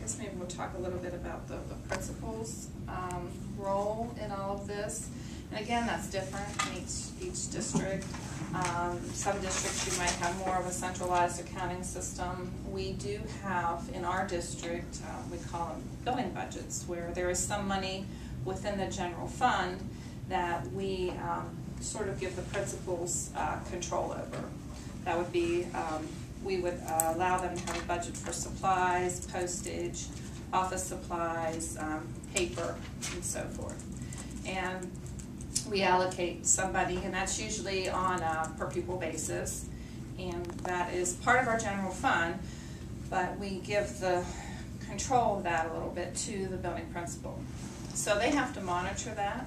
guess maybe we'll talk a little bit about the principal's role in all of this. And again, that's different in each district. Some districts you might have more of a centralized accounting system. We do have in our district, we call them building budgets, where there is some money within the general fund that we sort of give the principals control over. That would be, we would allow them to have a budget for supplies, postage, office supplies, paper, and so forth. And we allocate somebody, and that's usually on a per pupil basis, and that is part of our general fund, but we give the control of that a little bit to the building principal. So they have to monitor that.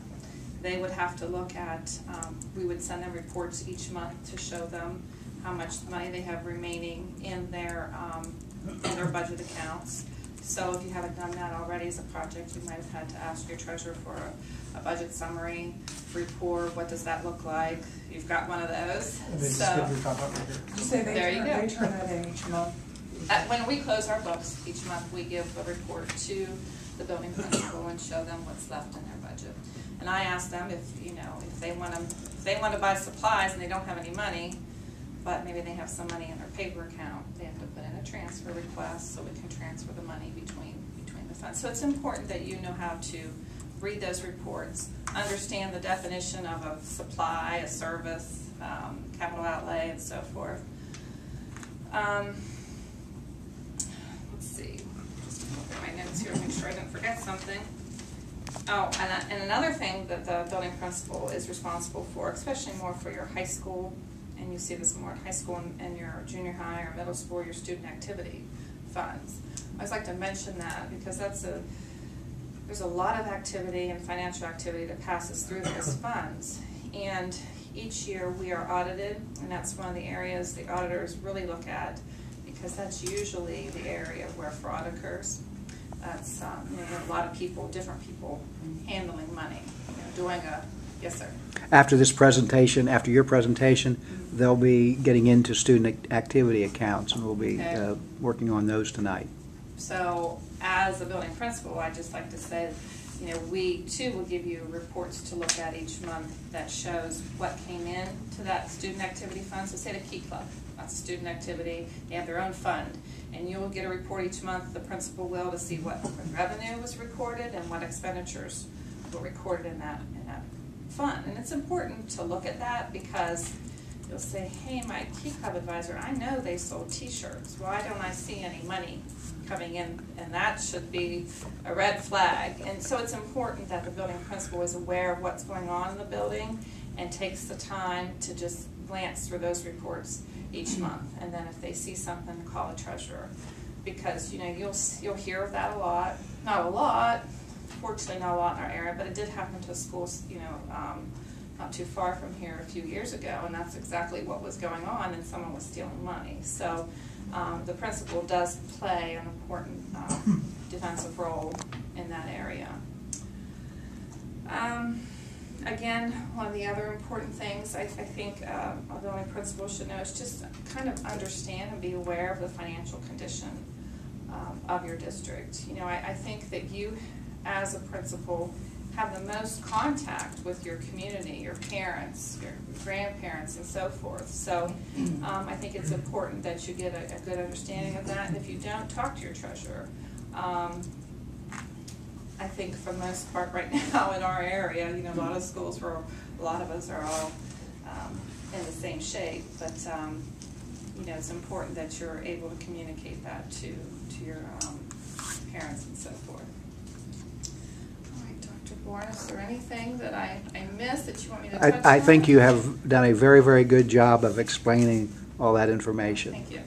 They would have to look at, we would send them reports each month to show them how much money they have remaining in their budget accounts. So if you haven't done that already as a project, you might have had to ask your treasurer for a budget summary report. What does that look like? You've got one of those. So You say they turn that in each month? When we close our books each month, we give a report to the building principal and show them what's left in their budget. And I ask them if they want to buy supplies and they don't have any money, but maybe they have some money in their paper account, they have to put in a transfer request so we can transfer the money between the funds. So it's important that you know how to read those reports, understand the definition of a supply, a service, capital outlay, and so forth. Let's see, just look at my notes here to make sure I don't forget something. Oh, and another thing that the building principal is responsible for, especially more for your high school, and you see this more in high school and your junior high or middle school, your student activity funds. I always like to mention that because there's a lot of activity and financial activity that passes through those funds. And each year we are audited, and that's one of the areas the auditors really look at, because that's usually the area where fraud occurs. That's you have a lot of people, different people handling money, doing a, yes sir. After this presentation, after your presentation, they'll be getting into student activity accounts, and we'll be working on those tonight. So as a building principal, I just like to say, we too will give you reports to look at each month that shows what came in to that student activity fund. So say the Key Club, that's student activity, they have their own fund. And you will get a report each month, the principal will, to see what revenue was recorded and what expenditures were recorded in that fund. And it's important to look at that because you'll say, hey, my Key Club advisor, I know they sold t-shirts. Why don't I see any money coming in? And that should be a red flag. And so it's important that the building principal is aware of what's going on in the building and takes the time to just glance through those reports each month. And then if they see something, call a treasurer. Because you'll hear of that a lot. Not a lot, fortunately not a lot in our area, but it did happen to schools, not too far from here a few years ago, and that's exactly what was going on, and someone was stealing money. So the principal does play an important defensive role in that area. Again, one of the other important things I think a building principal should know is just kind of understand and be aware of the financial condition of your district. I think that you, as a principal, have the most contact with your community, your parents, your grandparents, and so forth. So I think it's important that you get a good understanding of that. And if you don't, talk to your treasurer. I think for the most part right now in our area, a lot of schools where a lot of us are all in the same shape, but it's important that you're able to communicate that to your parents and so forth. Warren, is there anything that I missed that you want me to touch on? I think you have done a very, very good job of explaining all that information. Thank you.